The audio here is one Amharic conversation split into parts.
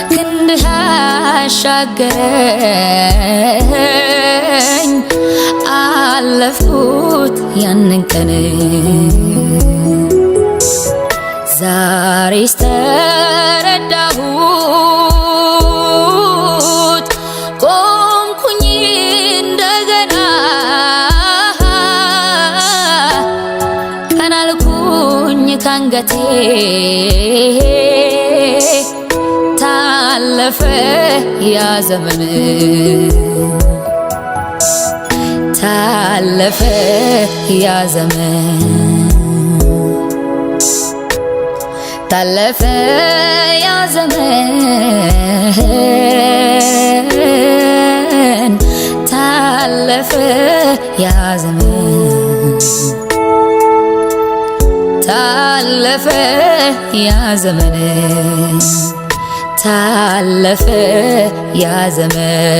ክንድህ አሻገረኝ አለፍኩት ያንን ቀን ዛሬስ ተረዳሁት ቆምኩኝ እንደገና ቀና አልኩኝ ካንገቴ ታለፈ ያ ዘመን ታለፈ ያ ዘመን ታለፈ ያ ዘመን ታለፈ ያ ዘመን ታለፈ ያ ዘመን ታለፈ ያ ዘመን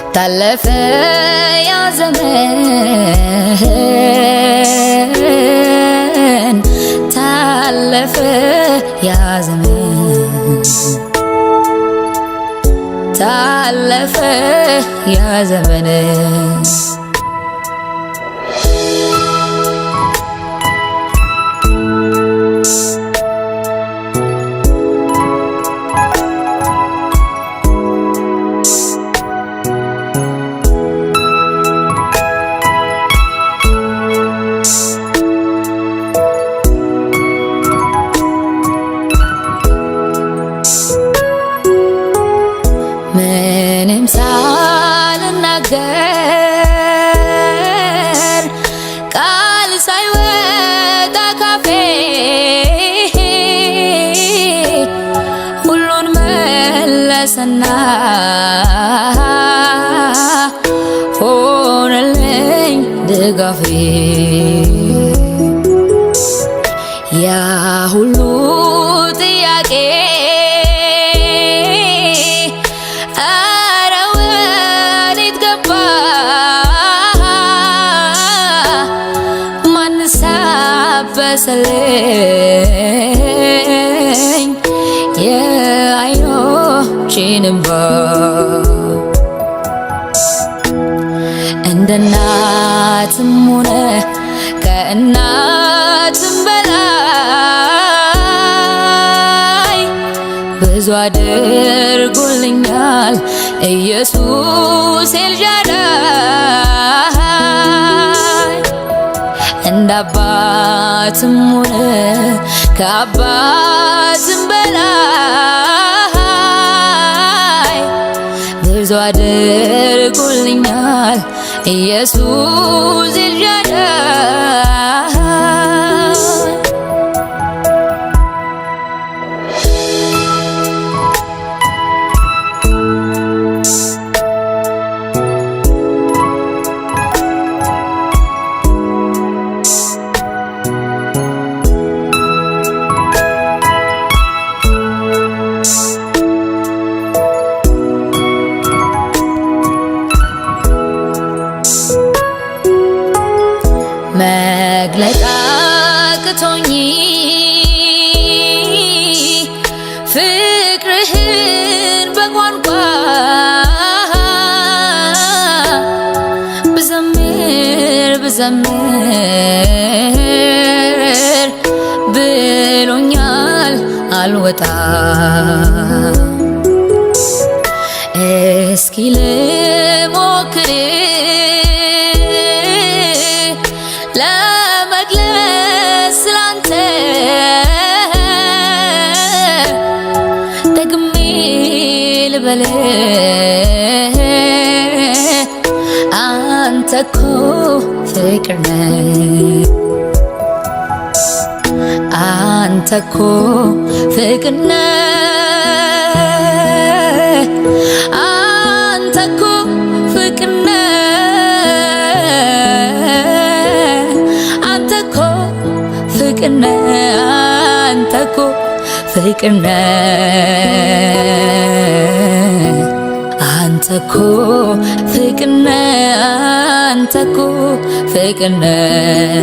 ታለፈ ያ ዘመን ታለፈ ያ ዘመን ታለፈ ያ ዘመን ምንም ሳልናገር ቃል ሳይወጣ ካፌ ሁሉን መለሰና ሆነልኝ ድጋፌ ያ ሁሉ ጥያቄ በሰለኝ የዓይኖቼን እንባ እንደ እናትም ሆነ ከእናትም በላይ ብዙ አድርጎልኛል ኢየሱስ ኤልሻዳይ እንደ አባትም ሆነ ከአባትም በላይ ብዙ አድርጎልኛል ኢየሱስ ኤልሻዳይ መግለጥ አቅቶኝ ፍቅርህን በቋንቋ ብዘምር ብሎኛል አልወጣ እስኪ ልሞክር ለመግለጽ ስላንተ ደግሜ ልበል አንተ እኮ ፍቅር ነህ አንተ እኮ ፍቅር ነህ አንተ እኮ ፍቅር ነህ አንተ እኮ ፍቅር ነህ አንተ እኮ ፍቅር ነህ አንተ እኮ ፍቅር ነህ አንተኮ ፍቅር ነህ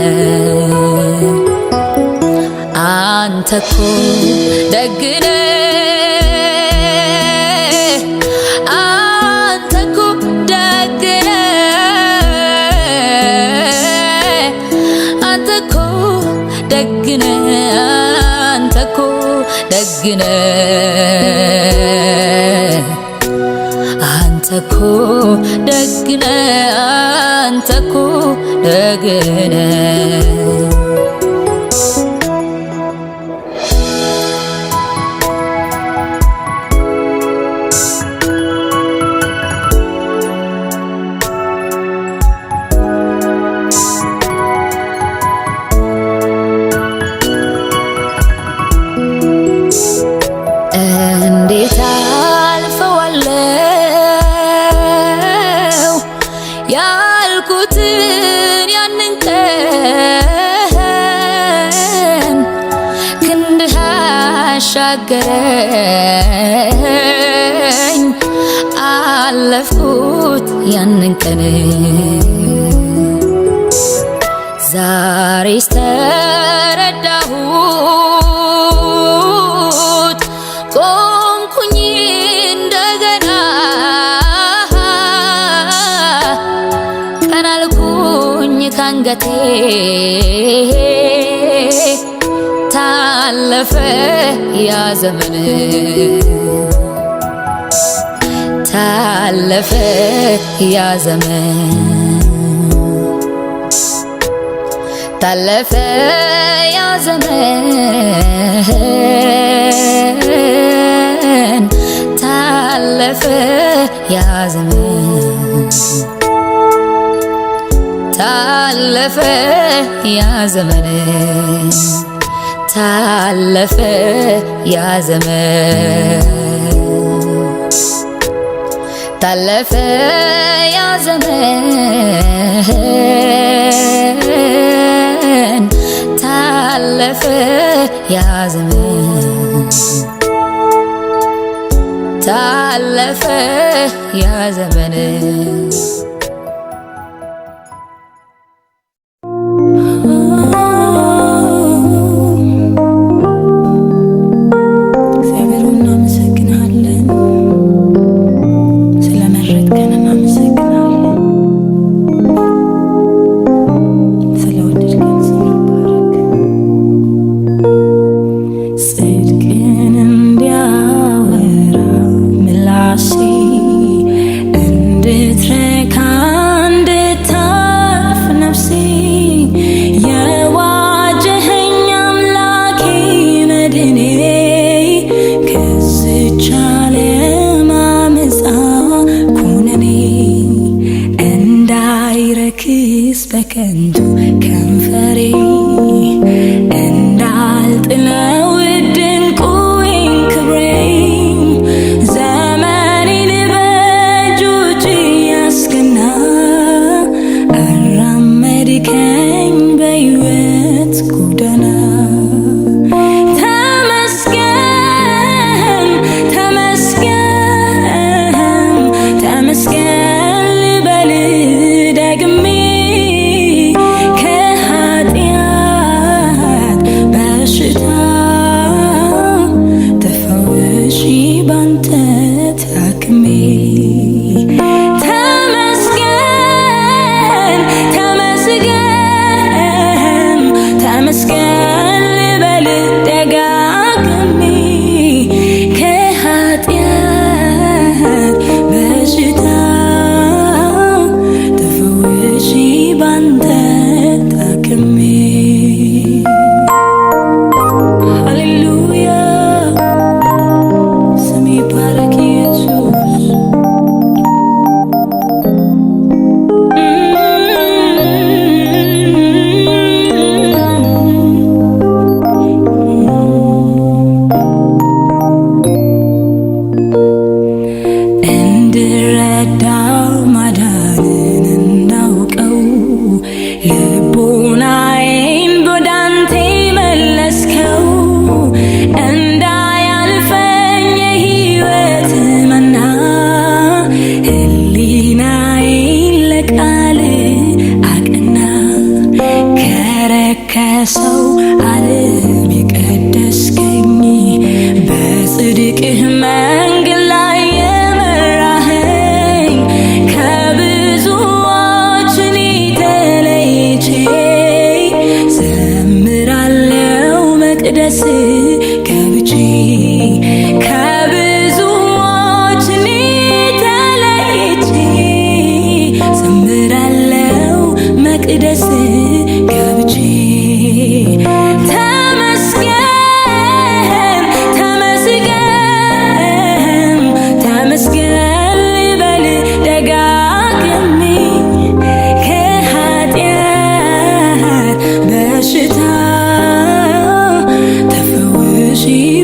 አንተኮ ደግ ነህ አንተኮ ደግ ነህ አንተኮ ደግ ነህ አንተኮ ደግ ነህ አንተኮ ደግ ነህ አንተኮ ደግ ነህ እንዴት አልፈዋለሁ ያልኩትን ያንን ቀን ክንድህ አሻገረኝ አለፍኩት ያንን ቀን ዛሬስ ተረዳሁት ቆምኩኝ እንደገና ቀና አልኩኝ ካንገቴ ታለፈ ያ ዘመን ታለፈ ያ ዘመን ታለፈ ያ ዘመን ታለፈ ያ ዘመን ታለፈ ያ ዘመን ታለፈ ያ ዘመን ታለፈ ያ ዘመን ታለፈ ያ ዘመን ታለፈ ያ ዘመን እንድትረካ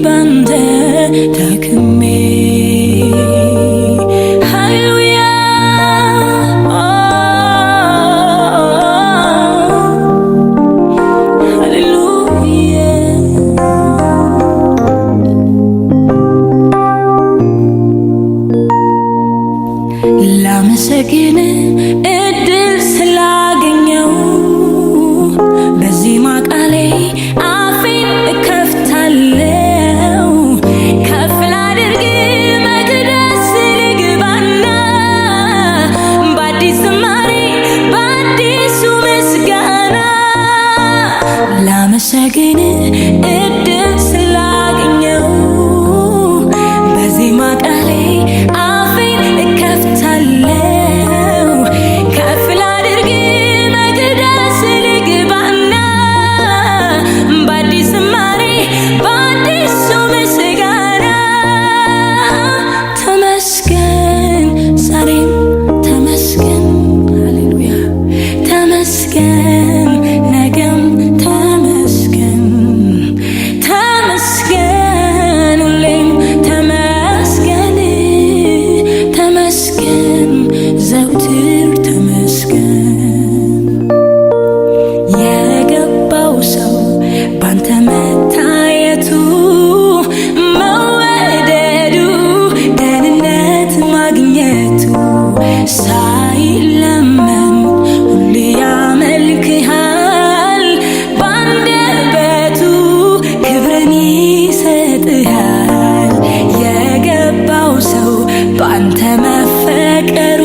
ባንተ ተክሜ ሃሌሉያ ሃሌሉያ ላመሰግን እድል ስላገኘው በዚህ ማቃሌ አፌን እከፍታለሁ ከፍ ላድርግ መቅደስ ልግባና በአዲስ ዝማሬ በአዲሱ ምስጋና ላመሰግን እድል ስላገኘው በዚህ ማቃሌ አፌን እከፍታለሁ ከፍ ላድርግ መቅደስ ልግባና በአዲስ ዝማሬ በአዲሱ ምስጋና ተመስገን ዛሬም ተመስገን ሃሌሉያ ተመስገን ነገም ተመስገን ተመስገን ሁሌም ተመስገን ተመስገን ዘውትር ተመስገን የገባው ሰው ባንተ መታየቱ መወደዱ ደህንነት ማግኘቱ ሳይለመን ሁሌ ያመልክሃል ባንደበቱ ክብርን ይሰጥሃል የገባው ሰው ባንተ መፈቀሩ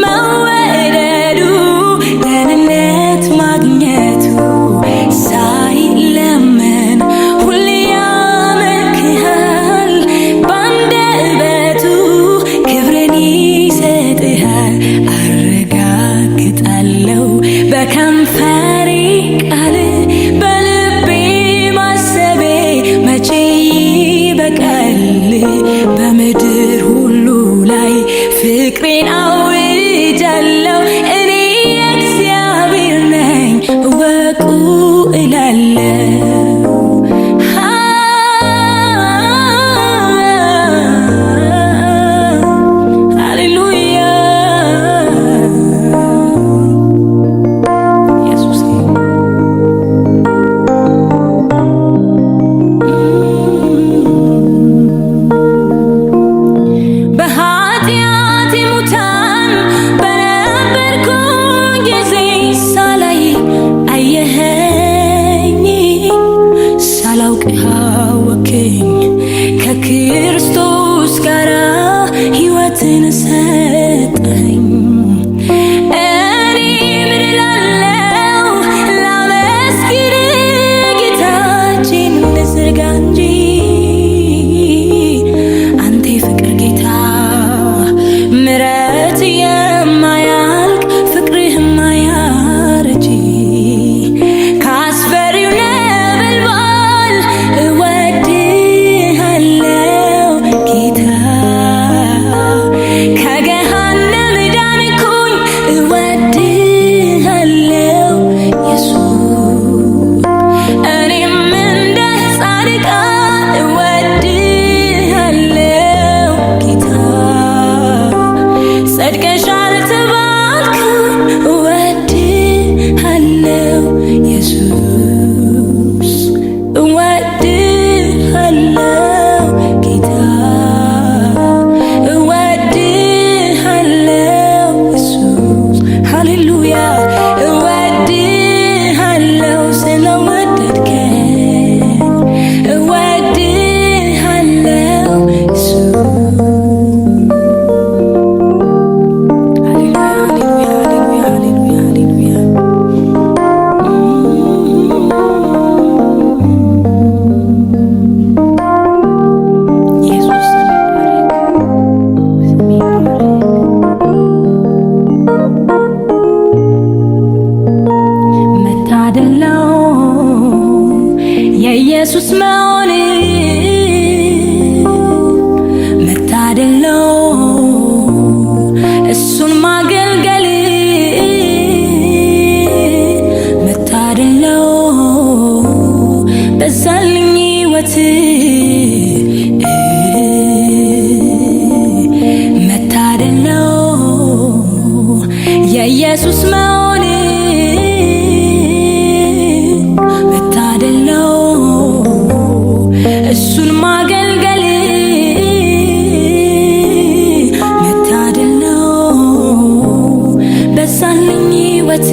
መወደዱ ደህንነት ማግኘቱ ሳይለመን ሁሌ ያመልክሃል ባንደበቱ ክብርን ይሰጥሃል አረጋግጣለሁ በከንፈሬ ቃል በልቤ ማሰቤ መቼ ይበቃል በምድር ሁሉ ላይ ፍቅሬን አውጃለሁ እኔ የእግዚአብሔር ነኝ እወቁ እላለሁ ሃሌሉያ ኢየሱስ በኃጢአቴ ሙታን በነበርኩኝ ጊዜ ሳላይ አየኸኝ ሳላውቅህ አወከኝ ከክርስቶስ ጋር ሕይወትን ሰጠኝ እኔ ምን እላለሁ ላመስግን ጌታችን ልዘርጋ እንጂ አንተ የፍቅር ጌታ ምሕረት የማያልቅ ፍቅርህ የማያረጅ ከአስፈሪው ነበልባል እወድሃለሁ ጌታ ከገሃነም ዳንኩኝ እወድሃለሁ ኢየሱስ እኔም እንደ ጻድቃን እወድሃለሁ ጌታ ጸድቀሻል ተባልኩኝ እወድሃለሁ ኢየሱስ እወድሃለሁ ጌታ እወድሃለሁ ኢየሱስ ሃሌሉያ እወድሃለሁ ስለወደድከኝ እወድሃለሁ ኢየሱስ ሃሌሉያ ሃሌሉያ ሃሌሉያ ሃሌሉያ ኢየሱስ ስም ይባረክ መታደል ነው የኢየሱስ መሆን መታደል ነው እሱን ማገልገል መታደል ነው በዛልኝ ሕይወት መታደል ነው የኢየሱስ መሆን መታደል ነው እሱን ማገልገል መታደል ነው በዛልኝ ሕይወት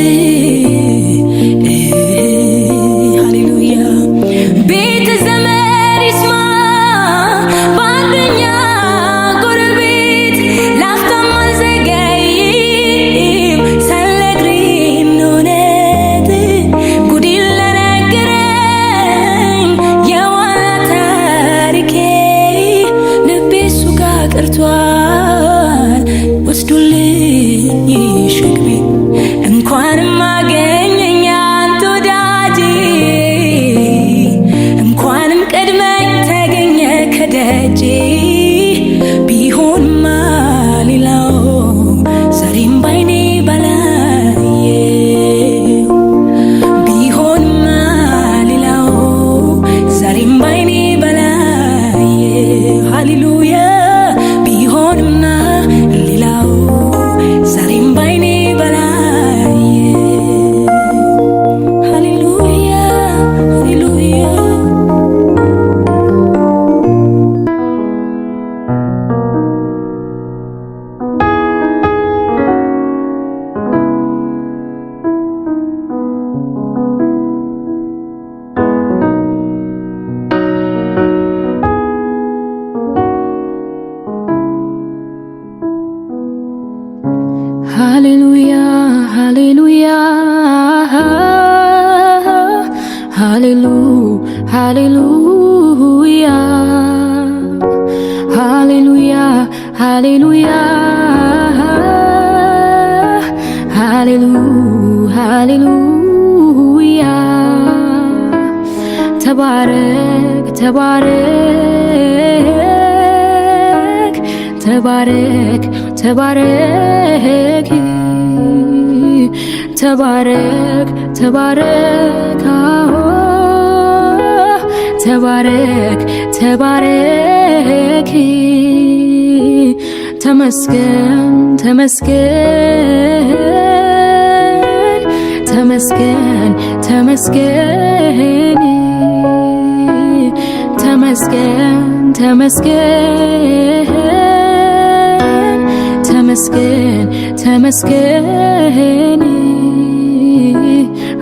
ቀርቷል ወስዶልኝ ሸክሜ እንኳንም አገኘኝ አንተ ወዳጄ እንኳንም ቀድመኝ ተገኘ ከደጄ ቢሆንማ ሌላው ዛሬም ባይኔ ባላየው ቢሆንማ ሌላው ዛሬም ባይኔ ባላየው ሃሌሉያ Hallelujah, hallelujah, hallelujah, hallelujah, hallelujah, hallelujah, hallelujah. Tabarak, tabarak, tabarak, tabarak. ተባረክ ተባረክ ተባረክ ተባረክ ተመስገን ተመስገን ተመስገን ተመስገን ተመስገን ተመስገን ተመስገን ተመስገን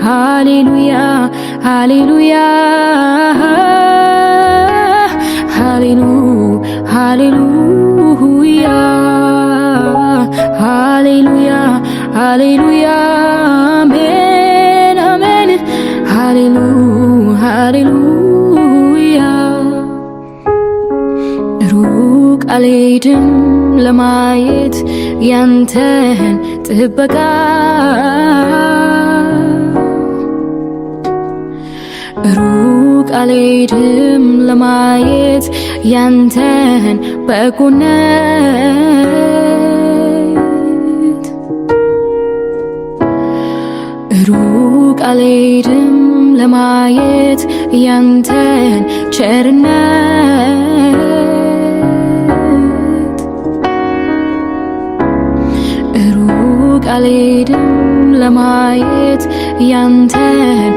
Hallelujah, hallelujah, hallelujah, hallelujah, hallelujah, hallelujah, amen, amen, hallelujah, hallelujah. ሩቅ አልሄድም ለማየት ያንተን ጥበቃ ሩቅ አልሄድም ለማየት ያንተን በጎነት ሩቅ አልሄድም ለማየት ያንተን ቸርነት ሩቅ አልሄድም ለማየት ያንተን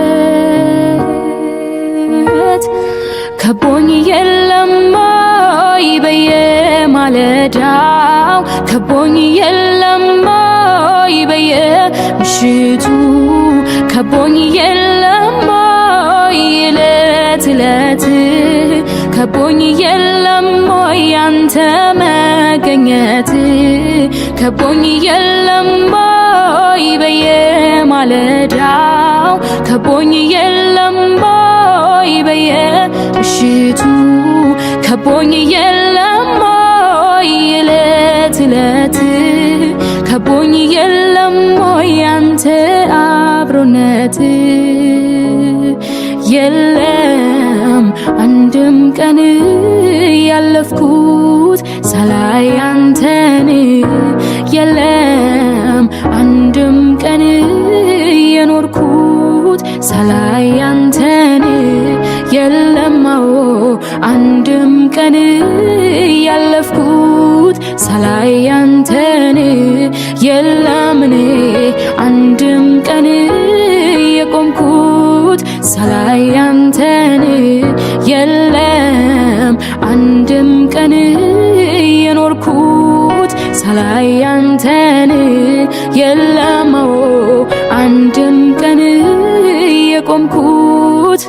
ምህረት ከቦኝ የለም ወይ በየማለዳው ከቦኝ የለም ወይ በየምሽቱ ከቦኝ የለም ወይ ዕለት ዕለት ከቦኝ የለም ወይ ያንተ መገኘት ከቦኝ የለም ወይ በየማለዳው ከቦኝ የለም ወይ በየምሽቱ ከቦኝ የለም ወይ ዕለት ዕለት ከቦኝ የለም ወይ ያንተ አብሮነት የለም አንድም ቀን ያለፍኩት ሳላይ አንተን የለም አንድም ቀን የኖርኩት ሳላይ አንተን ቀን ያለፍኩት ሳላይ አንተን የለም እኔ አንድም ቀን የቆምኩት ሳላይ አንተን የለም አንድም ቀን የኖርኩት ሳላይ አንተን የለም አንድም ቀን የቆምኩት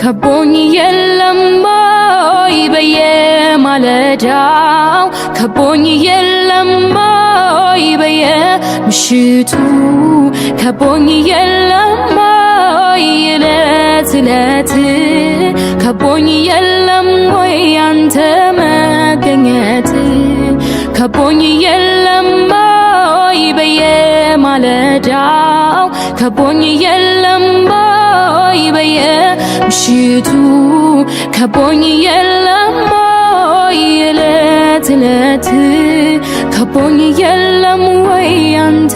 ከቦኝ የለም ወይ በየማለዳው ከቦኝ የለም ወይ በየምሽቱ ከቦኝ የለም ወይ ዕለት ዕለት ከቦኝ የለም ወይ አንተ መገኘት ከቦኝ የለም ወይ በየማለዳው ከቦኝ የለም ወይ በየምሽቱ ከቦኝ የለም ወይ ዕለት ዕለት ከቦኝ የለም ወይ አንተ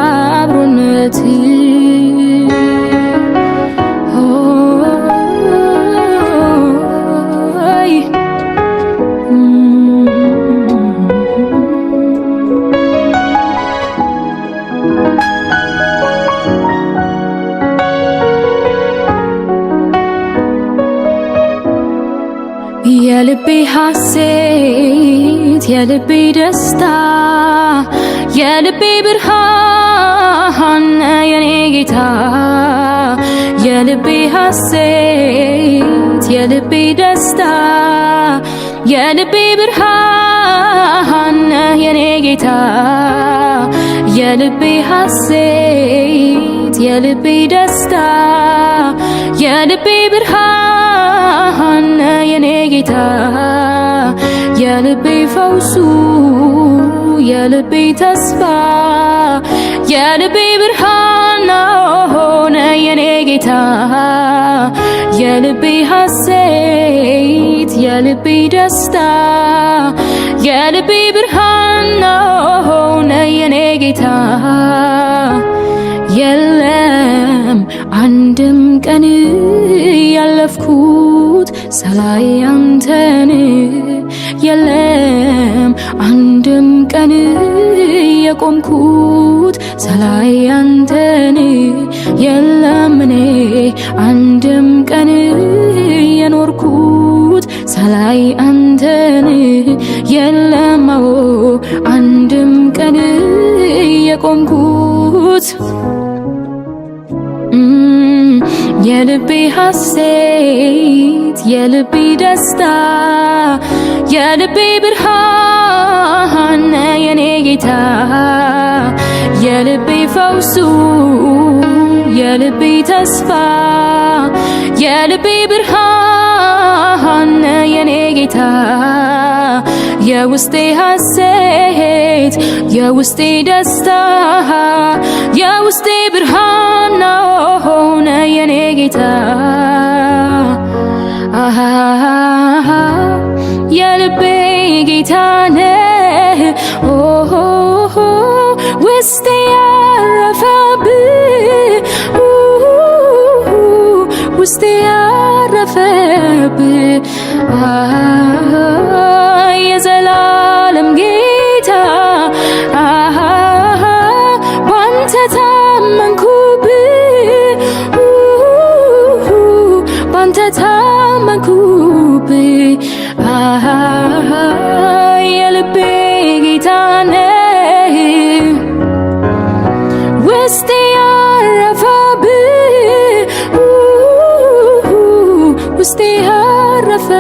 አብሮነት የልቤ ሐሴት የልቤ ደስታ የልቤ ብርሃን የኔ ጌታ የልቤ ሐሴት የልቤ ደስታ የልቤ ብርሃን የኔ ጌታ የልቤ ሐሴት የልቤ ደስታ የልቤ ብርሃን የኔ ጌታ የልቤ ፈውሱ የልቤ ተስፋ የልቤ ብርሃን ሆነ የኔ ጌታ የልቤ ሐሴት የልቤ ደስታ የልቤ ብርሃን ሆነ የኔ ጌታ የለም አንድም ቀን ያለፍኩት ሳላይ አንተን የለም አንድም ቀን የቆምኩት ሳላይ አንተን የለም እኔ አንድም ቀን የኖርኩት ሳላይ አንተን የለም አንድም ቀን የቆምኩት የልቤ ሐሴት የልቤ ደስታ የልቤ ብርሃን የኔ ጌታ የልቤ ፈውሱ የልቤ ተስፋ የልቤ ብርሃን የኔ ጌታ የውስጤ ሐሴት የውስጤ ደስታ የውስጤ ብርሃን ሆነ የኔ ጌታ የልቤ ጌታ ነህ ውስጤ ያረፈብህ ውስጤ ያረፈብህ የዘላለም ጌታ ባንተ ታመንኩብህ ባንተ ታመንኩብህ የልቤ ጌታ ነህ ውስጤ ያረፈብህ ውስጤ ያረፈብህ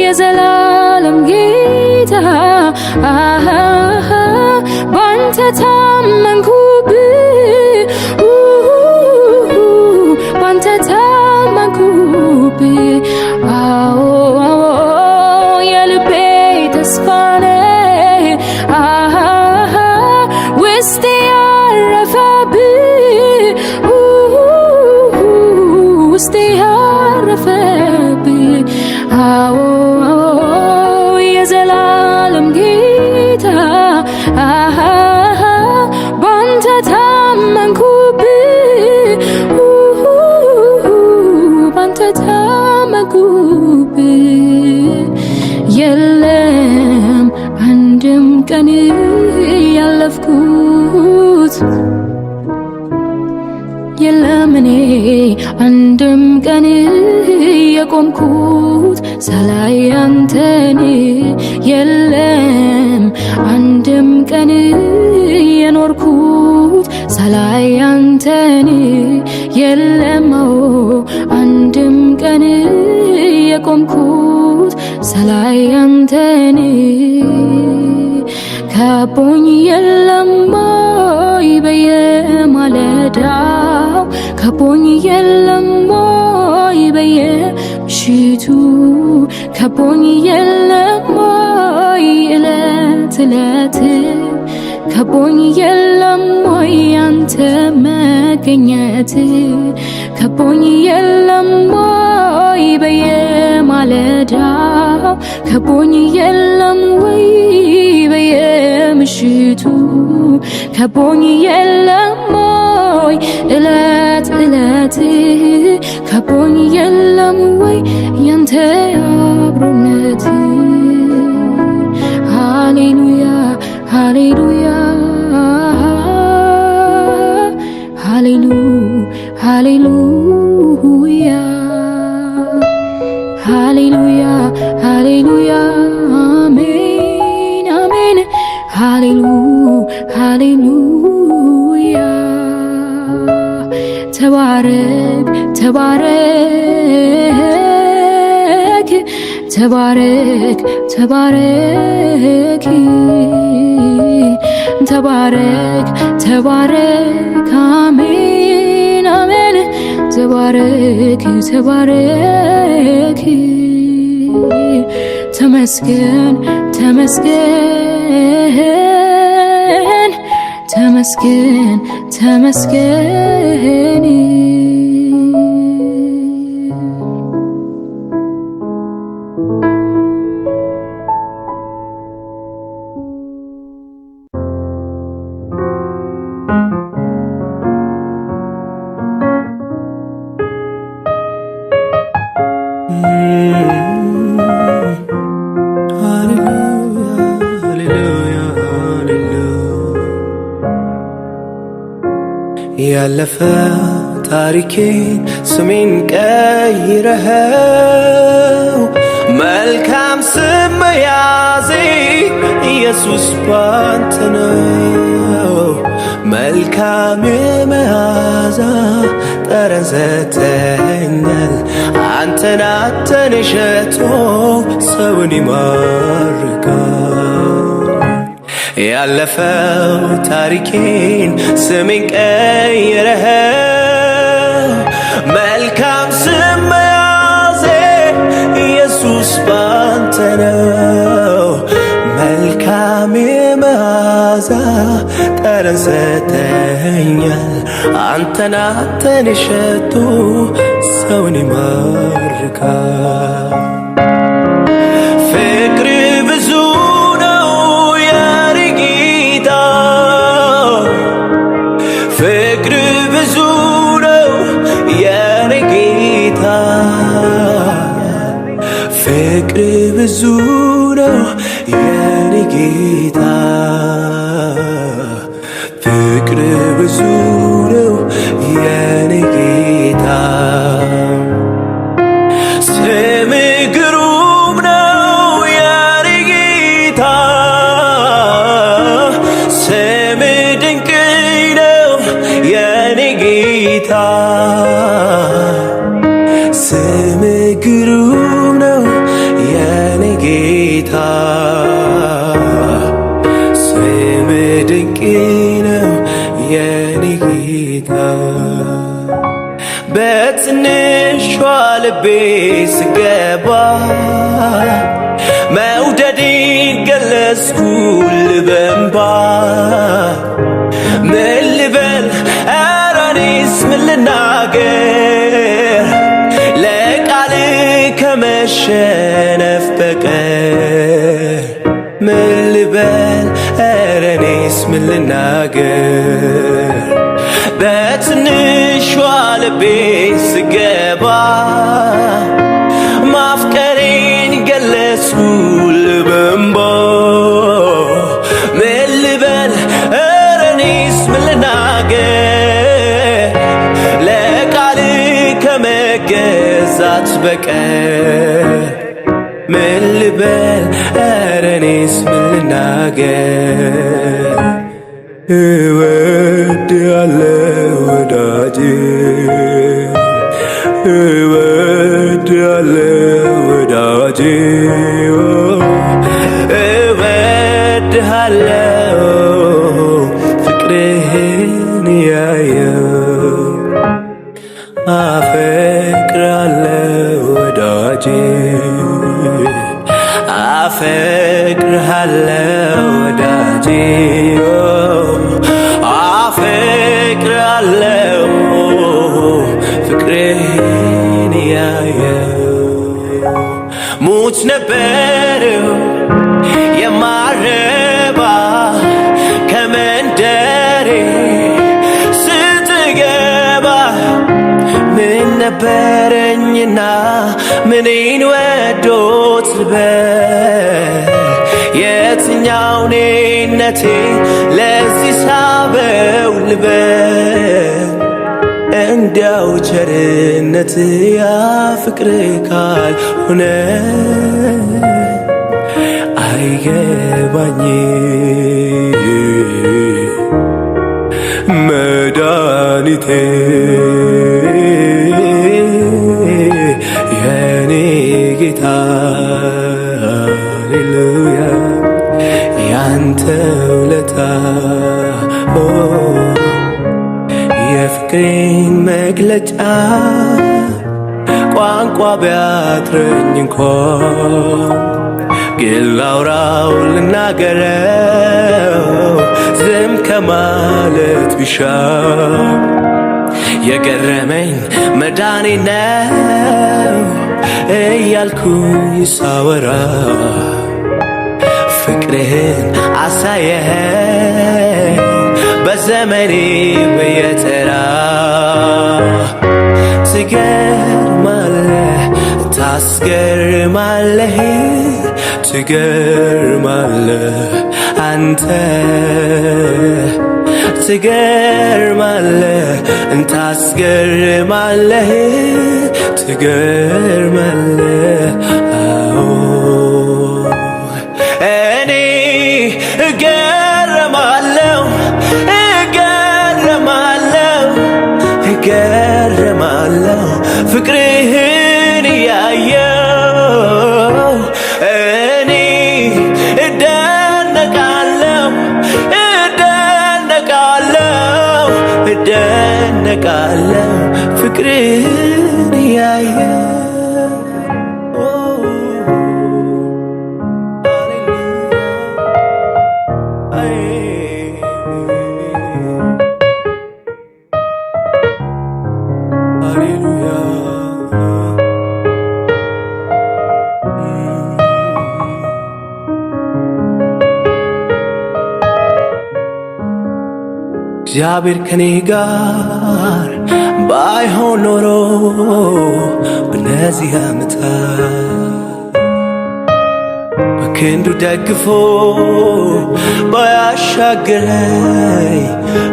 የዘላለም ጌታ ባንተ ታመንኩብህ ባንተ ታመንኩብህ የልቤ ተስፋ ነህ ውስጤ ያረፈብህ ውስጤ ያረፈብህ የዘላለም ጌታ ባንተ ታመንኩብህ የለም እኔ አንድም ቀን የቆምኩት ሳላይ አንተን የለም አንድም ቀን የኖርኩት ሳላይ አንተን የለም አንድም ቀን የቆምኩት ሳላይ አንተን ከቦኝ የለም ወይ በየማለዳው ከቦኝ የለም ወይ በየምሽቱ ከቦኝ የለም ወይ እለት እለት ከቦኝ የለም ወይ አንተ መገኘት ከቦኝ የለም ወይ በየማለዳው ከቦኝ የለም ወይ በየምሽቱ ከቦኝ የለም ወይ እለት እለት ከቦኝ የለም ወይ ያንተ አብሮነት ሃሌሉያ ሃሌሉያ ሃሌሉያ ሃሌሉያ ሃሌሉያ አሜን አሜን ሃሌሉያ ተባረክ ተባረክ ተባረክ ተባረክ ተባረክ ተባረክ አሜን አሜን ተባረክ ተባረክ ተመስገን ተመስገን ተመስገን ተመስገን ያለፈ ታሪኬን ስሜን ቀይረኸው መልካም ስም መያዜ ኢየሱስ ባንተ ነው። መልካም መዓዛ ጠረን ሰጥተኸኛል። አንተን ሸቶ ሰውን ይማርካል። ያለፈው ታሪኬን ስሜን ቀይረኸው መልካም ስም መያዜ ኢየሱስ ባንተ ነው። መልካም መዓዛ ጠረን ሰጥተኸኛል። አንተን ሸቶ ሰውን ይማርካል። ፍቅር ብዙ ነው የኔ ጌታ፣ ፍቅር ብዙ ነው የኔ ጌታ፣ ፍቅር ብዙ ነው የኔ ጌታ፣ ፍቅር ብዙ ነው የኔ ጌታ። ስምህ ግሩም ነው የኔ ጌታ፣ ስምህ ድንቅ ነው የኔ ጌታ፣ ስምህ ግሩም ነው የኔ ጌታ፣ ስምህ ድንቅ ነው የኔ ጌታ። በትንሿ ልቤ ስገባ መውደዴን ገለጽኩልህ በእንባ። ምን ልበል ኧረ እኔስ ምን ልናገር ለቃልህ ከመሸነፍ በቀር። ምን ልበል ኧረ እኔስ ምን ልናገር በትንሿ ልቤ ስገባ ማፍቀሬን ገለጽኩልህ በእንባ። ምን ልበል ኧረ እኔስ ምን ልናገር ከመገዛት በቀር ምን ልበል ኧረ እኔስ ምን ልናገር እወድሃለሁ ወዳጄ እወድሃለሁ ወዳጄ እወድሃለሁ ፍቅርህን ያየው አፈቅርሃለሁ ወዳጄ አፈቅርሃለሁ ወዳጄ አፈቅርሃለሁ ፍቅርህን ያየው ሙት ነበርሁ የማረባ ከመንደሬ ስትገባ ምን ነበረኝና ምኔን ወዶት ልበል የትኛው ኔነቴ ለዚህ ሳበው ልበል እንዲያው ቸርነት ያ ፍቅር ካልሆነ አይገባኝ መድኃኒቴ የኔ ጌታ ሃሌሉያ ያንተ ውለታ የፍቅሬን መግለጫ ቋንቋ ቢያጥረኝ እንኳን ግን ላውራው ልናገረው ዝም ከማለት ቢሻ የገረመኝ መዳኔ ነው እያልኩኝ ሳወራ ፍቅርህን አሳየኸኝ በዘመኔ በየተራ ትገርማለህ ታስገርማለህ ትገርማለህ አንተ ትገርማለህ ታስገርማለህ ትገርማለህ አዎ እኔ እገረማለሁ እገረማለሁ ፍቅርህን ያየው እኔ እደነቃለሁ ፍቅርህን ያየው እግዚአብሔር ከኔ ጋር ባይሆን ኖሮ በነዚህ ዓመታት በክንዱ ደግፎ ባያሻገረኝ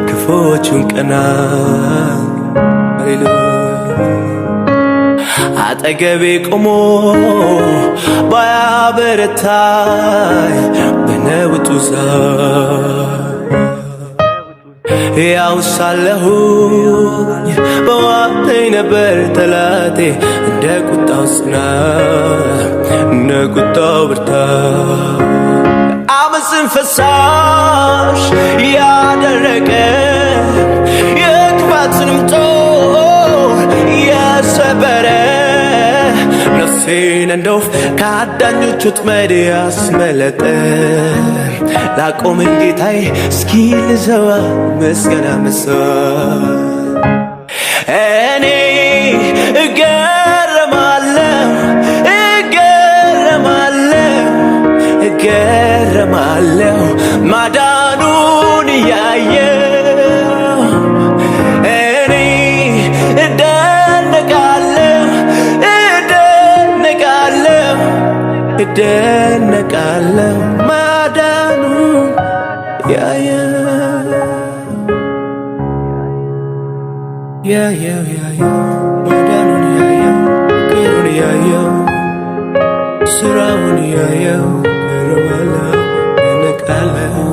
ክፉዎቹን ቀናት አጠገቤ ቆሞ ባያበረታኝ በነውጡ ሰዓት ያው ሳለሁኝ በዋጠኝ ነበር ጠላቴ እንደ ቁጣው ጽናት እንደ ቁጣው ብርታት አመፅን ፈሳሽ ያደረቀ የክፋትንም ጦር የሰበረ ነፍሴን እንደ ወፍ ከአዳኞች ወጥመድ ያስመለጠ ላቆመኝ ጌታዬ እስኪ ልዘዋ ምስጋና መስዋዕት እኔ እገረማለሁ ማዳኑን እያየው እኔ እደነቃለሁ ማዳኑን ያየው ማዳኑን ያየው ያየው ስራውን ያየው ገረማለው እነቃለው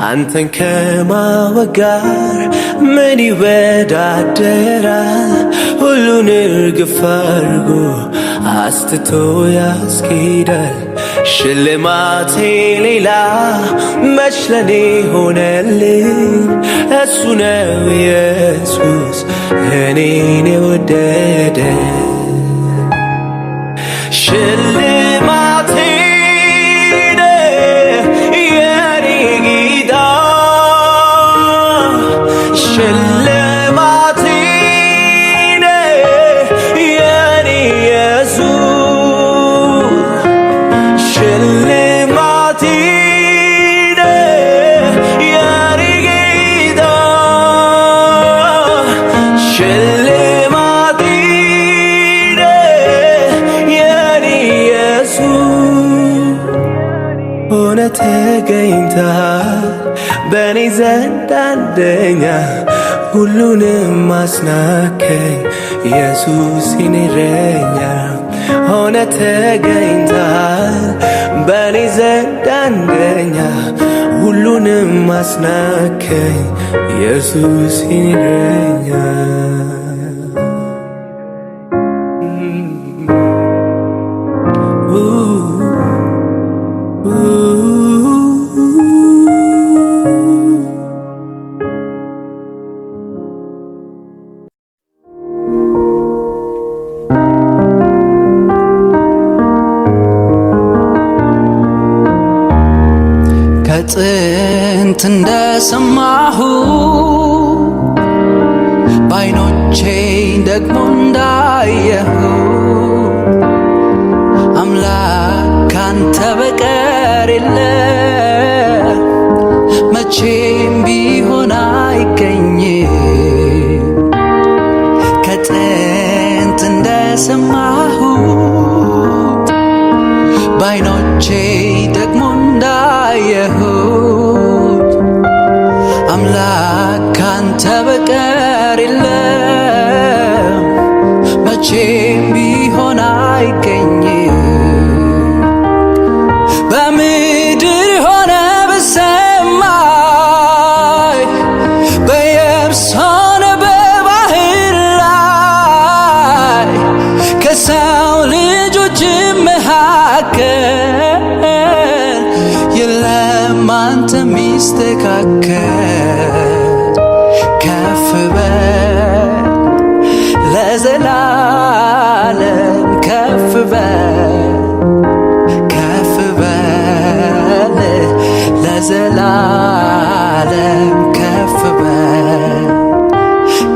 አንተን ከማወቅ ጋር ምን ይወዳደራል? ሁሉን እርግፍ አድርጎ አስትቶ ያስኬዳል። ሽልማቴ ሌላ መች ለኔ ሆነልኝ? እሱ ነው ኢየሱስ እኔን የወደደ ሽልማቴ ሽልማቴ የኔ ኢየሱስ ሽልማቴ የኔ ጌታ ሽልማቴ የኔ ኢየሱስ ሆነ ተገኝተሃል በኔ ዘንድ አንደኛ ሁሉንም ማስናከኝ ኢየሱስ የኔ እረኛ ሆነ ተገኝተሃል በኔ ዘንድ አንደኛ ሁሉንም ማስናከኝ ኢየሱስ የኔ እረኛ ከጥንት እንደሰማሁ በዓይኖቼ ደግሞ እንዳየሁ አምላክ ካንተ በቀር የለም መቼም ቢሆን አይገኝም። ከጥንት እንደሰማሁ በዓይኖቼ ደግሞ እንዳየሁት አምላክ ካንተ በቀር የለም መቼም ቢሆን አይገኝም። በምድር ሆነ በሰማይ በየብስ ሆነ በባህር ላይ ከሰው ልጆች መካከል የለም አንተ ሚስተካከል። ከፍ በል ለዘላለም ከፍ በል ከፍ በል ለዘላለም ከፍ በል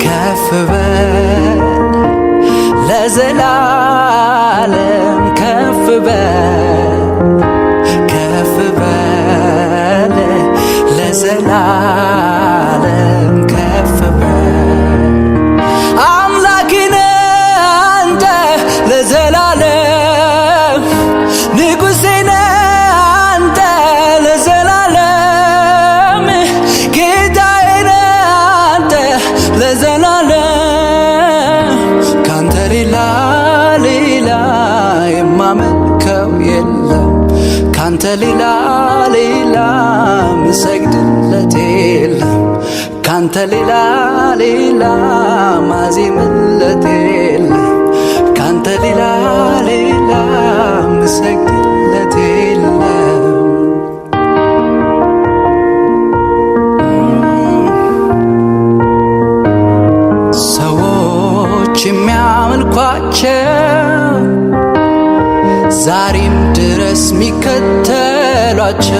ከፍ በል ለዘላለም ከፍ በል ከፍ በል ለዘላለም ከፍ በል። አምላኬ ነህ አንተ ለዘላለም ንጉሴ ነህ አንተ ለዘላለም ጌታዬ ነህ አንተ ለዘላለም ካንተ ሌላ የማመልከው የለም ካንተ ሌላ ምሰግድለት የለም ካንተ ሌላ ማዜምለት የለም ካንተ ሌላ ምሰግድለት የለም። ሰዎች የሚያመልኳቸው ዛሬም ድረስ ሚከተሏቸው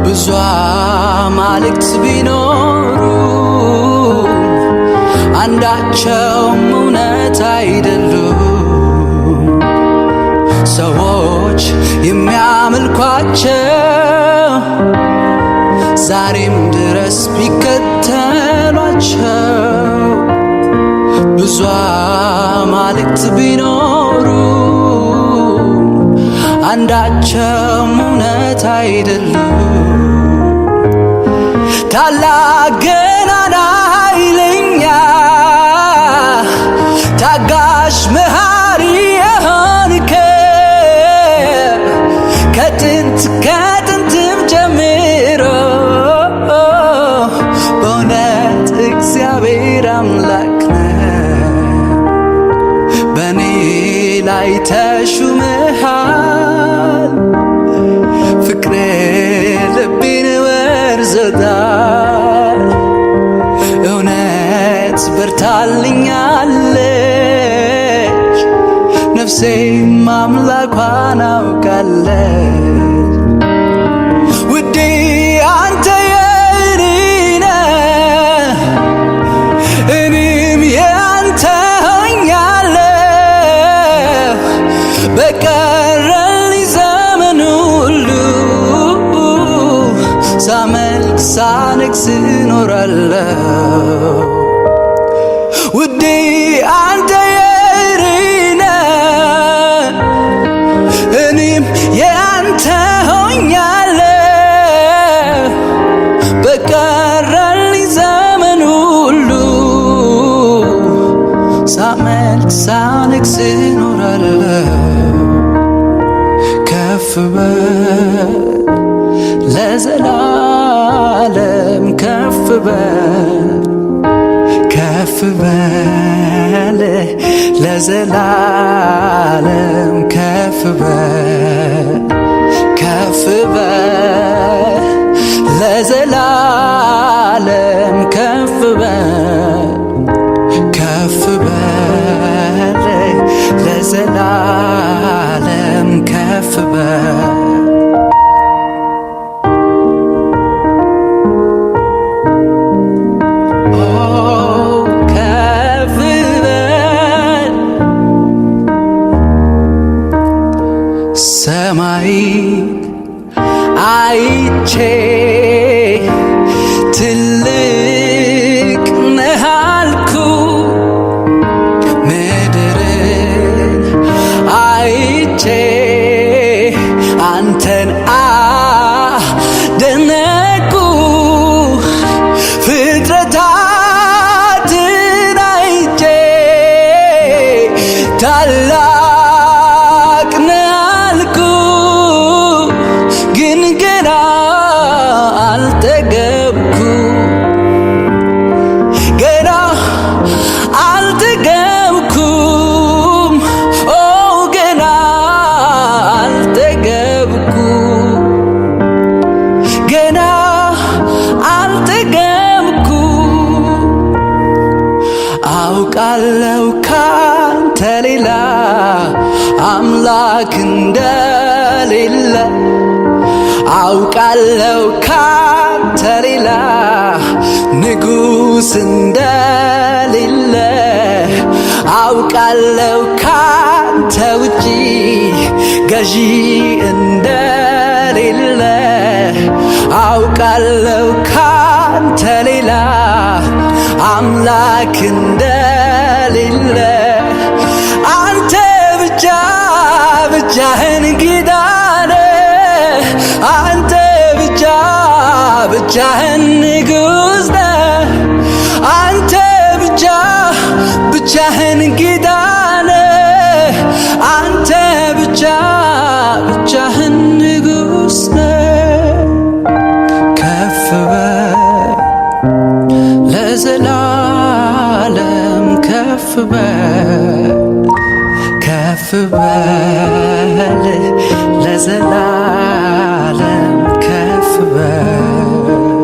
ብዙ አማልክት ቢኖሩ አንዳቸውም እውነት አይደሉም። ሰዎች የሚያመልኳቸው ዛሬም ድረስ ቢከተሏቸው ብዙ አማልክት ቢኖሩ አንዳቸውም እውነት አይደሉም። ታላቅ ገናና ኃይለኛ ታጋሽ መሐሪ የሆንክ ከጥንትም ጀምሮ በእውነት እግዚአብሔር አምላክ ነህ። በእኔ ላይ ተሹመሃል፣ ፍቅሬ ልቤን ወርዞታል። እውነት በርታልኛለች፣ ነፍሴም አምላኳን አውቃለች። ውዴ አንተ የእኔ ነህ፣ እኔም የአንተ ሆኛለሁ። በቀረልኝ ዘመን ሁሉ ሳመልክ ሳነግስ እኖራለሁ። ውዴ አንተ የእኔ ነህ፣ እኔም የአንተ ሆኛለሁ። በቀረልኝ ዘመን ሁሉ ሳመልክ ሳነግስ እኖራለሁ። ከፍ በል ለዘላለም ከፍ በል ከፍ በል ለዘላለም ከፍ በል ከፍ በል ለዘላለም ከፍ በል ከፍ በል ለዘላለም ከፍ በል ሰማይ አይቼ ትልቅ ነህ አልኩ፣ ምድርን አይቼ አንተን አደነቅኩ። ፍጥረታትን አይቼ ታላቅ ነህ አልኩ፣ ግን ገና አልጠገብኩ ገና አልጠገብኩም። ኦ ገና አልጠገብኩ ገና አልጠገብኩ። አውቃለሁ ካንተ ሌላ አምላክ እንደሌለ፣ አውቃለሁ ካንተ ሌላ ንጉሥ እንደሌለ፣ አውቃለሁ ካንተ ውጪ ገዢ እንደሌለ፣ አውቃለሁ ካንተ ሌላ አምላክ እንደሌለ። አንተ ብቻ ብቻህን ጌታ ነህ፣ አንተ ብቻ ብቻህን ንጉሥ ነህ፣ አንተ ብቻ ብቻህን ጌታ ነህ፣ አንተ ብቻ ብቻህን ንጉሥ ነህ። ከፍ በል ለዘላለም ከፍ በል ከፍ በል ለዘላለም ከፍ በል።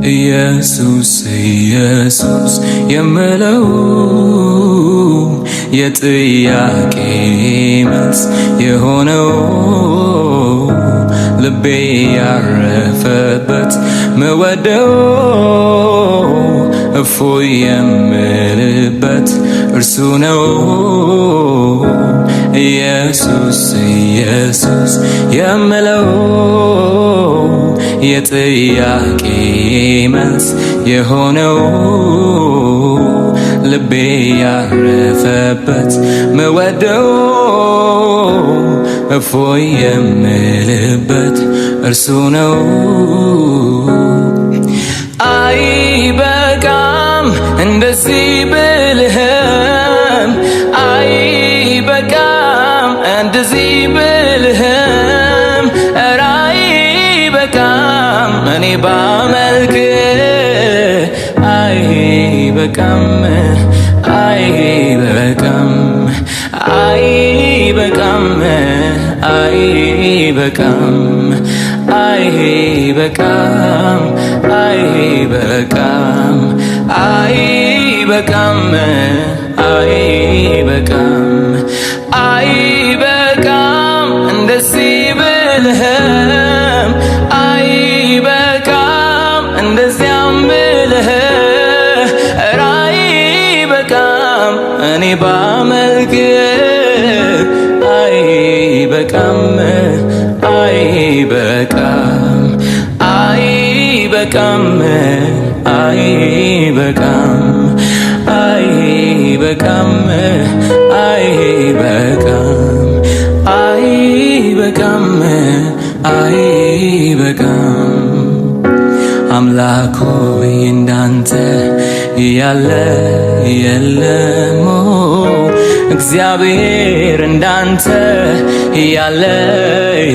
ኢየሱስ ኢየሱስ የምለው የጥያቄ መልስ የሆነው ልቤ ያረፈበት ምወደው እፎይ የምልበት እርሱ ነው ኢየሱስ ኢየሱስ የምለው የጥያቄ መልስ የሆነው ልቤ ያረፈበት ምወደው እፎይ የምልበት እርሱ ነው አይበቃም እንደዚህ ብልህም አይበቃም እንደዚህ ብልህም ኧረ አይበቃም እኔ ባመልክ አይበቃም አይበቃም አይበቃም አይበቃም አይበቃም አይበቃም አይበቃም አይበቃም አይበቃም እንደዚህ ብልህም አይበቃም እንደዚያም ብልህ ኧረ አይበቃም እኔ ባመልክ አይበቃም አይበቃም አይበቃም አይበቃም አይበቃም አይበቃም አይበቃም አይበቃም አምላክ ሆይ እንዳንተ ያለ የለም እግዚአብሔር እንዳንተ ያለ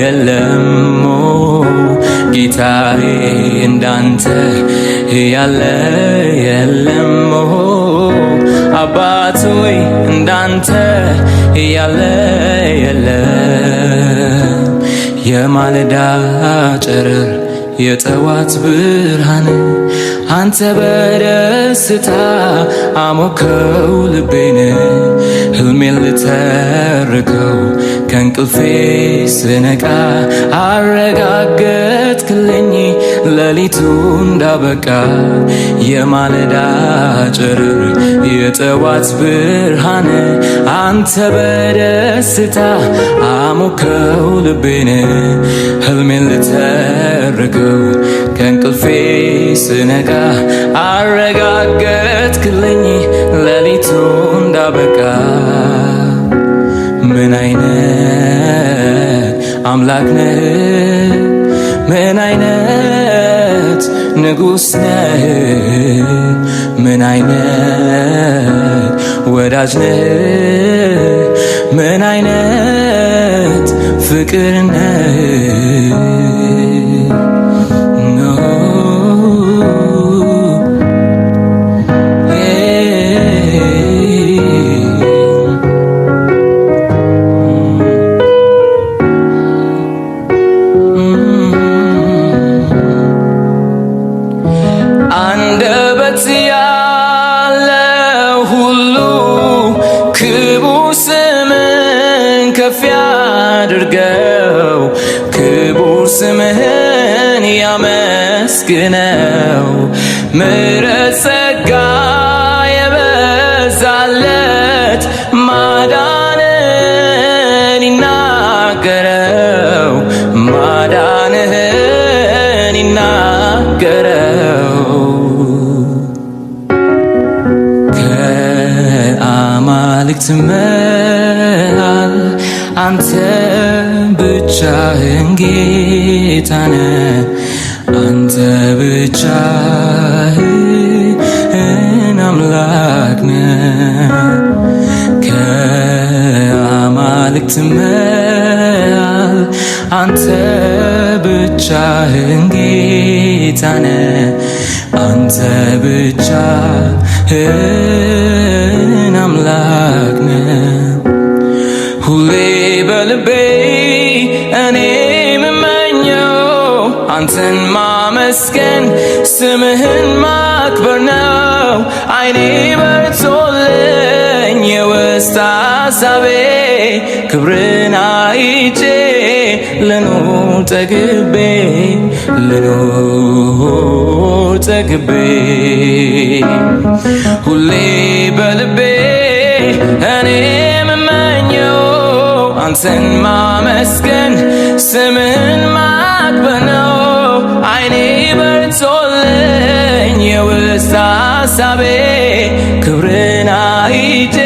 የለም ጌታዬ እንዳንተ ያለ የለም አባት ሆይ እንዳንተ ያለ የለም የማለዳ ጨረር የጠዋት ብርሃን አንተ በደስታ አሞከው ልቤን ህልሜን ልተርከው ከእንቅልፌ ስነቃ አረጋገጥክልኝ ሌሊቱ እንዳበቃ የማለዳ ጨረር የጠዋት ብርሃን አንተ በደስታ አሞከው ልቤን ህልሜን ልተርከው ከእንቅልፌ ስነቃ አረጋገጥክልኝ ሌሊቱ እንዳበቃ ምን አይነት አምላክ ነህ ምን አይነት ንጉሥ ነህ ምን አይነት ወዳጅ ነህ ምን አይነት ፍቅር ነህ አንደበት ያለ ሁሉ ክቡር ስምህን ከፍ ያድርገው ክቡር ስምህን ያመስግነው ምሕረት ጸጋ የበዛለት ማዳንህን ይናገረው ማዳንህን ይናገረው ከአማልክት መሃል አንተ ብቻህን ጌታ ነህ አንተ ብቻህን አምላክ ነህ ከአማልክት መሃል አንተ ብቻህን ጌታ ነህ አንተ ብቻህን አምላክ ነህ ሁሌ በልቤ እኔ የምመኘው አንተን ማመስገን ስምህን ማክበር ነው አይኔ በርቶልኝ የውስጥ ሐሳቤ ክብርን አይቼ ልኑር ጠግቤ ልኑር ጠግቤ ሁሌ በልቤ እኔ የምመኘው አንተን ማመስገን ስምን ማክበር ነው አይኔ በርቶልኝ የውስጥ ሐሳቤ ክብርን አይቼ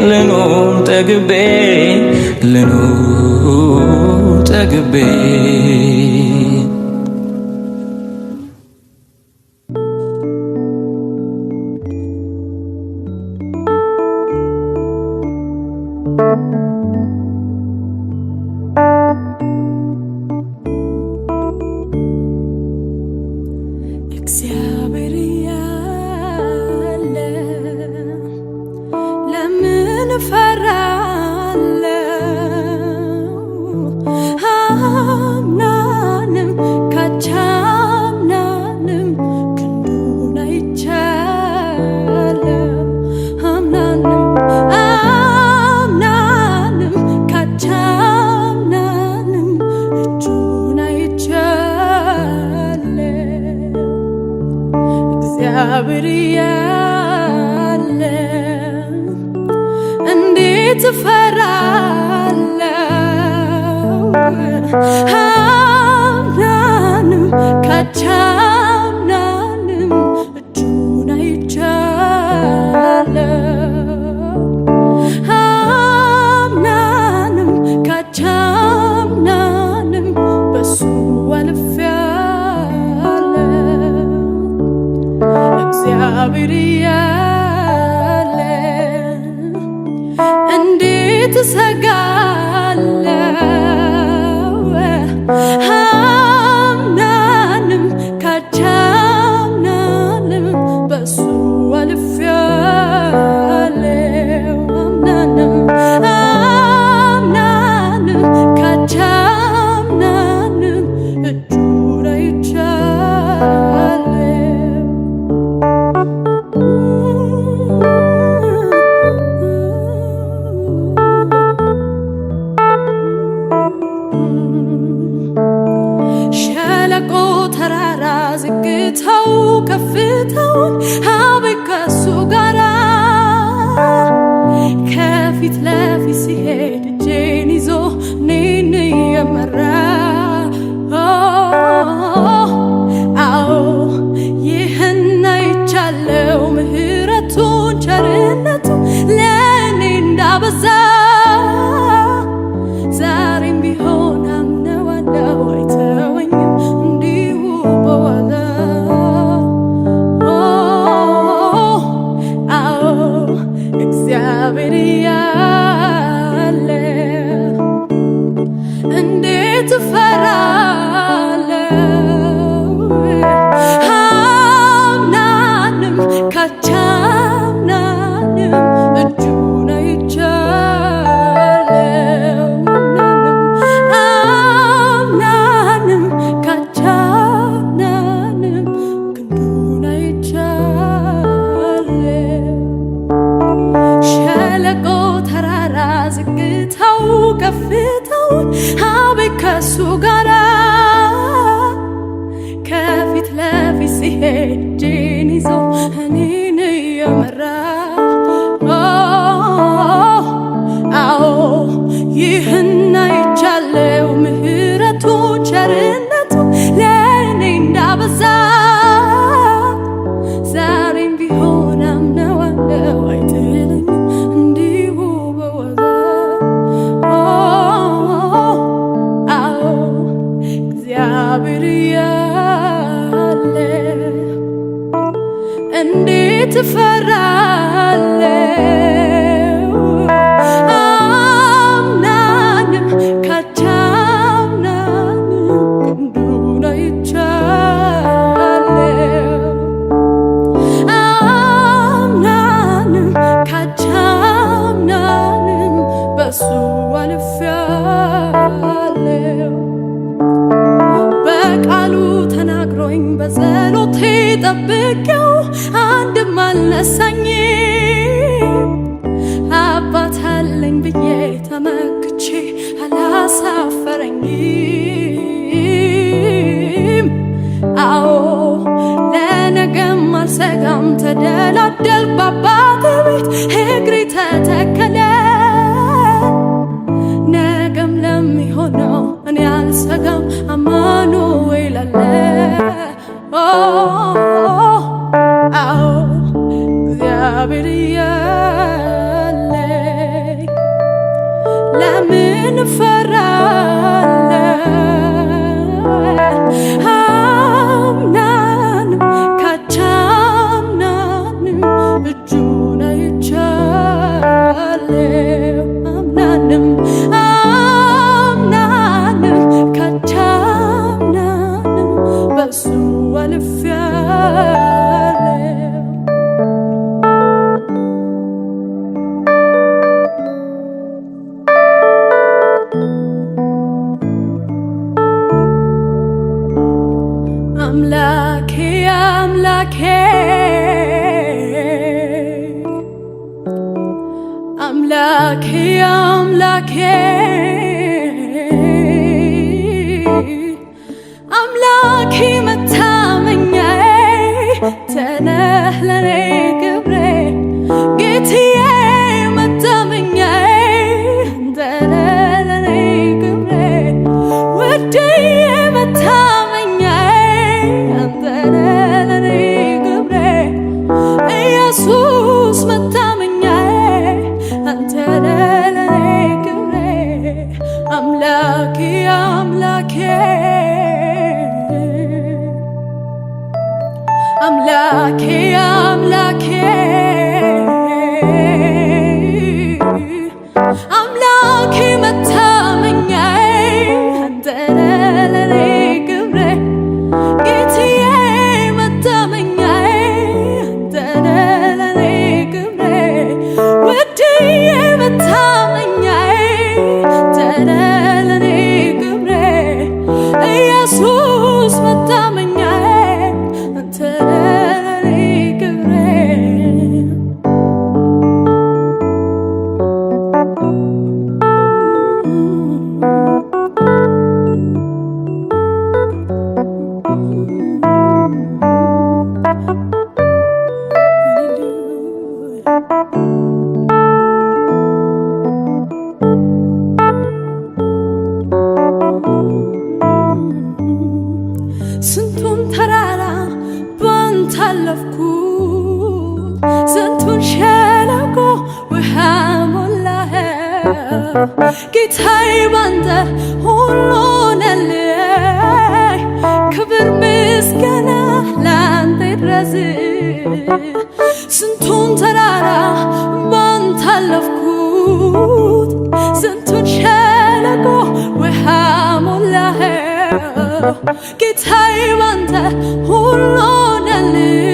ልኑር ጠግቤ ልኑር ጠግቤ እግዚአብሔር ያለ ለምን ፈራለሁ አምናንም ካቻምናንም ክንዱን አይቻለሁ አምናንም ካቻምናንም እጁን አይቻለሁ እግዚአብሔር ያለ እንዴት እፈራለሁ አምናንም ካቻምናንም እጁን አይቻለሁ አምናንም ካቻምናንም በሱ አልፌያለሁ እግዚአብሔር ያለ እንዴት እሰጋለሁ አምናንም ካቻምናንም በሱ አልፌያለሁ አምናንም ካቻምናንም እጁን አይቻለሁ ሸለቆ ተራራ ዝግታው ከፍታውን አቤት ከሱ ጋራ ከፊት ለፊት ሲሄድ እጄን ይዞ እኔን እየመራ አዎ ይህን አይቻለው ምህረቱን ቸርነቱን ለእኔ እንዳበዛ ዛሬም ቢሆን አምነዋለው አይተወኝም እንዲሁ በዋዛ አዎ እግዚአብሔር ያለ እንዴት እፈራለሁ አምናንም ካቻምናንም እጁን አይቻለሁ አምናንም ካቻምናንም ክንዱን አይቻለሁ ሸለቆ ተራራ ዝግታው ከፍታውን አቤት ከሱ ጋራ ከፊት ለፊት ሲሄድ እጄን ይዞ እኔን እየመራ አዎ ይህን አይቻለው ምህረቱን ቸርነቱን ለእኔ እንዳበዛ ዛሬም ቢሆን አምነዋለው አይጥለኝም እንዲሁ በዋዛ አዎ እግዚአብሔር ያለ እንዴት እፈራለሁ አምናንም ካቻምናንም ክንዱን አይቻለሁ አምናንም ካቻምናንም በሱ አልፌያለሁ በቃሉ ተናግሮኝ በጸሎቴ ጠብቄው አንድም አልነሳኝም አባት አለ ልታደል በአባቴ ቤት እግሬ ተተከለ ነገም ለሚሆነው እኔ አልሰጋም አማኑኤል አለ አዎ እግዚአብሔር እያለኝ ለምን እፈራለሁ አምናንም ካቻምናንም እጁን አይቻለሁ አምናንም ካቻምናንም በሱ አልፌያለሁ አምላኬ አምላኬ አምላኬ አምላኬ አምላኬ መታመኛዬ ተነህ ለኔ ክብሬ ጌታዬ መታመኛዬ ተነህ ለኔ ክብሬ ውድዬ ኢየሱስ መታመኛዬ አንተ ነህ ለኔ ክብሬ አምላኬ አምላኬ አምላኬ አምላኬ አምላኬ መታመኛዬ አንተ ነህ ለኔ ክብሬ ጌታዬ ኢየሱስ መታመኛዬ አንተ ነህ ለኔ ክብሬ ስንቱን ተራራ ባንተ አለፍኩት ስንቱን ሸለቆ ውሃ ሞላኸው ጌታዬ ባንተ ሁሉ ሆነልኝ ክብር ምስጋና ላንተ ይድረስ ስንቱን ተራራ ባንተ አለፍኩት ስንቱን ሸለቆ ውሃ ሞላኸው ጌታዬ ባንተ ሁሉ ሆነልኝ